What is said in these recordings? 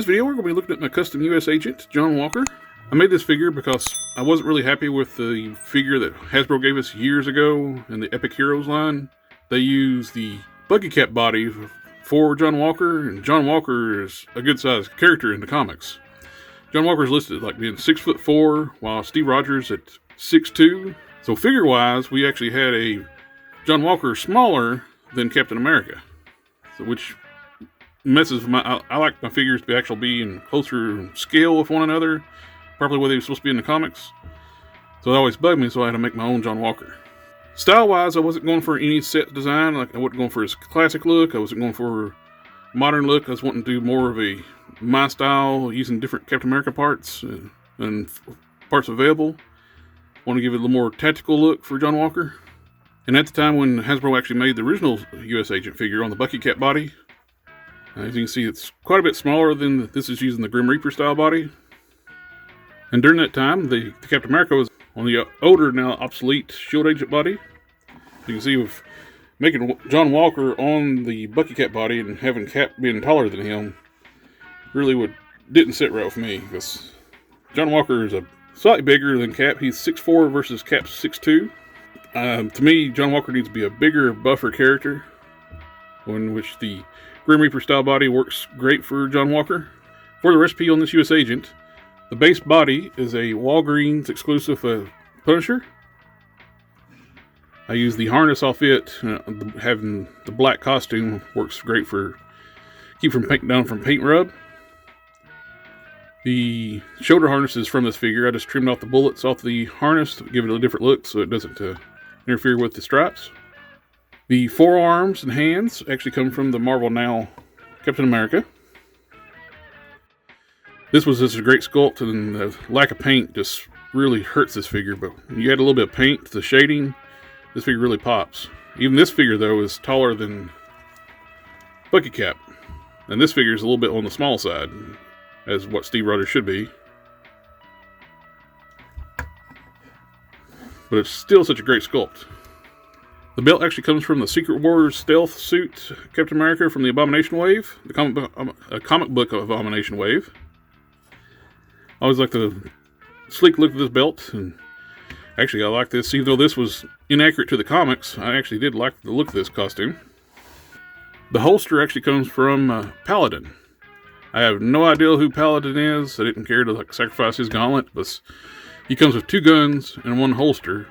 In this video, we're going to be looking at my custom U.S. agent, John Walker. I made this figure because I wasn't really happy with the figure that Hasbro gave us years ago in the Epic Heroes line. They use the buggy cap body for John Walker, and John Walker is a good-sized character in the comics. John Walker is listed as like being 6'4", while Steve Rogers at 6'2". So figure-wise, we actually had a John Walker smaller than Captain America, so which messes with my. I like my figures to actually be in closer scale with one another, probably where they were supposed to be in the comics. So it always bugged me, so I had to make my own John Walker. Style-wise, I wasn't going for any set design. Like I wasn't going for his classic look. I wasn't going for a modern look. I was wanting to do more of a my style, using different Captain America parts and parts available. Want to give it a little more tactical look for John Walker. And at the time when Hasbro actually made the original U.S. Agent figure on the bucky cap body, as you can see, it's quite a bit smaller than this is using the Grim Reaper style body. And during that time, the Captain America was on the older, now obsolete Shield Agent body. You can see with making John Walker on the bucky cap body and having Cap being taller than him, really didn't sit right with me, because John Walker is a slightly bigger than Cap. He's 6'4" versus Cap's 6'2". To me, John Walker needs to be a bigger, buffer character, in which the Grim Reaper style body works great for John Walker. For the recipe on this U.S. Agent, the base body is a Walgreens exclusive Punisher. I use the harness off it. Having the black costume works great for keep from down from paint rub. The shoulder harness is from this figure. I just trimmed off the bullets off the harness to give it a different look so it doesn't interfere with the straps. The forearms and hands actually come from the Marvel Now Captain America. This was just a great sculpt, and the lack of paint just really hurts this figure. But when you add a little bit of paint to the shading, this figure really pops. Even this figure, though, is taller than Bucky Cap. And this figure is a little bit on the small side, as what Steve Rogers should be. But it's still such a great sculpt. The belt actually comes from the Secret Wars stealth suit Captain America from the Abomination Wave, the comic book of Abomination Wave. I always like the sleek look of this belt, and actually I like this. Even though this was inaccurate to the comics, I actually did like the look of this costume. The holster actually comes from Paladin. I have no idea who Paladin is. I didn't care to sacrifice his gauntlet, but he comes with 2 guns and 1 holster.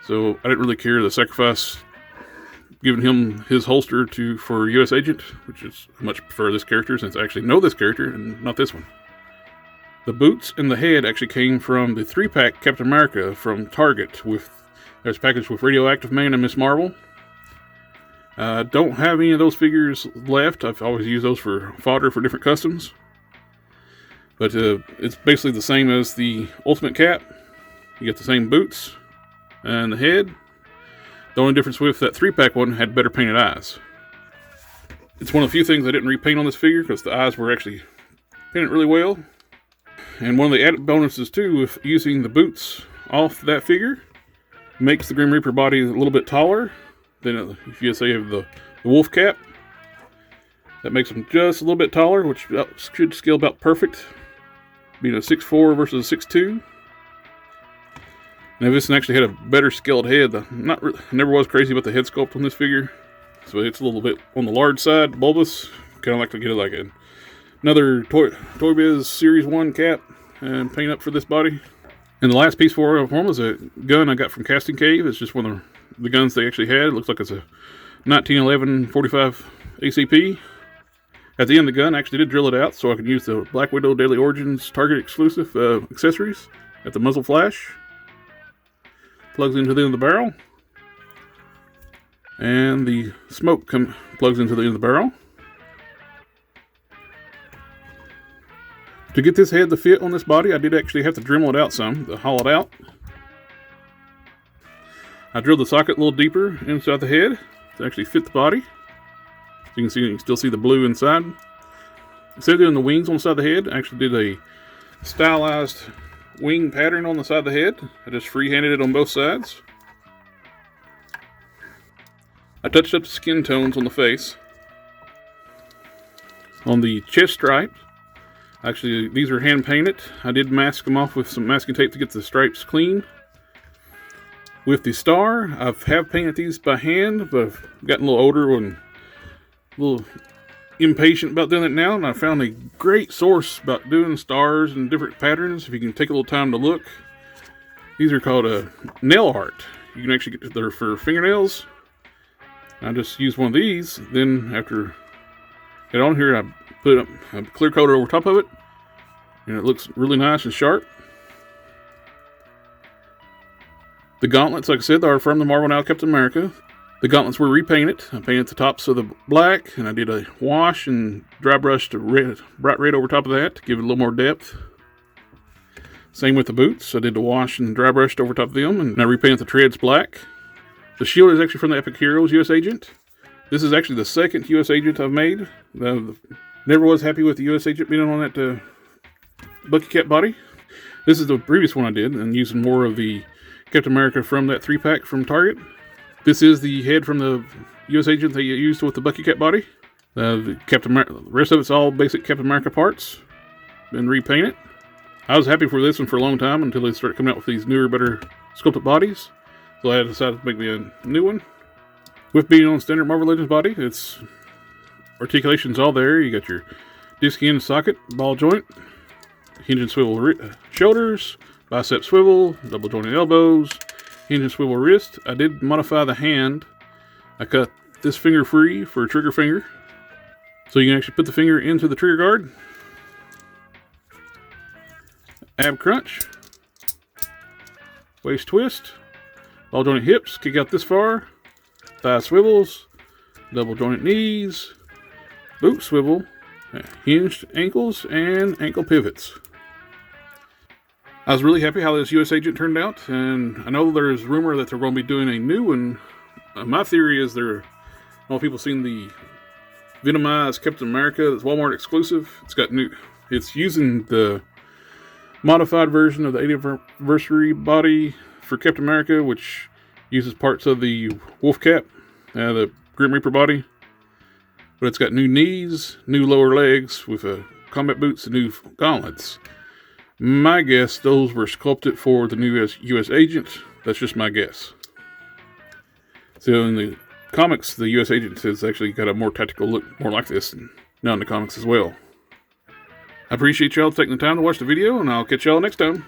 So I didn't really care to sacrifice giving him his holster for U.S. Agent, which is I much prefer this character since I actually know this character and not this one. The boots and the head actually came from the 3-pack Captain America from Target. There's packaged with Radioactive Man and Miss Marvel. Don't have any of those figures left. I've always used those for fodder for different customs. But it's basically the same as the Ultimate Cap. You get the same boots and the head. The only difference with that 3-pack one had better painted eyes. It's one of the few things I didn't repaint on this figure because the eyes were actually painted really well. And one of the added bonuses too with using the boots off that figure makes the Grim Reaper body a little bit taller than if you say you have the wolf cap. That makes him just a little bit taller, which should scale about perfect, being a 6'4" versus a 6'2". Now this one actually had a better scaled head. Never was crazy about the head sculpt on this figure, so it's a little bit on the large side, bulbous. Kind of like to get like another Toy Biz Series 1 cap and paint up for this body. And the last piece for him was a gun I got from Casting Cave. It's just one of the guns they actually had. It looks like it's a 1911 45 ACP. At the end of the gun, I actually did drill it out so I could use the Black Widow Daily Origins Target exclusive accessories at the muzzle flash. Plugs into the end of the barrel. And the smoke plugs into the end of the barrel. To get this head to fit on this body, I did actually have to Dremel it out some, to hollow it out. I drilled the socket a little deeper inside the head to actually fit the body. So you can still see the blue inside. Instead of doing the wings on the side of the head, I actually did a stylized wing pattern on the side of the head. I just freehanded it on both sides. I touched up the skin tones on the face. On the chest stripe, Actually, these are hand painted. I did mask them off with some masking tape to get the stripes clean. With the star, I have painted these by hand, but I've gotten a little older and a little impatient about doing it now, and I found a great source about doing stars and different patterns. If you can take a little time to look, these are called nail art. You can actually get them for fingernails. I just use one of these. Then after get on here, I put up a clear coat over top of it, and it looks really nice and sharp. The gauntlets, like I said, are from the Marvel Now Captain America. The gauntlets were repainted. I painted the tops of the black, and I did a wash and dry brushed red, bright red over top of that to give it a little more depth. Same with the boots. I did the wash and dry brushed over top of them, and I repainted the treads black. The shield is actually from the Epic Heroes U.S.Agent. This is actually the second U.S.Agent I've made. Never was happy with the U.S.Agent being on that Bucky Cap body. This is the previous one I did, and using more of the Captain America from that 3-pack from Target. This is the head from the U.S.Agent they used with the Bucky Cap body. The rest of it's all basic Captain America parts. Been repainted. I was happy for this one for a long time until they started coming out with these newer, better sculpted bodies. So I decided to make me a new one. With being on standard Marvel Legends body, its articulation's all there. You got your disc end socket, ball joint, hinge and swivel shoulders, bicep swivel, double jointed elbows, hinge and swivel wrist. I did modify the hand. I cut this finger free for a trigger finger, so you can actually put the finger into the trigger guard. Ab crunch, waist twist, ball jointed hips, kick out this far, thigh swivels, double jointed knees, boot swivel, hinged ankles, and ankle pivots. I was really happy how this U.S.Agent turned out, and I know there's rumor that they're going to be doing a new one. My theory is I know people seen the Venomized Captain America. It's Walmart exclusive. It's using the modified version of the 80th anniversary body for Captain America, which uses parts of the Wolf Cap, the Grim Reaper body. But it's got new knees, new lower legs with combat boots and new gauntlets. My guess, those were sculpted for the new U.S.Agent. That's just my guess. So in the comics, the U.S.Agent has actually got a more tactical look, more like this, now in the comics as well. I appreciate y'all taking the time to watch the video, and I'll catch y'all next time.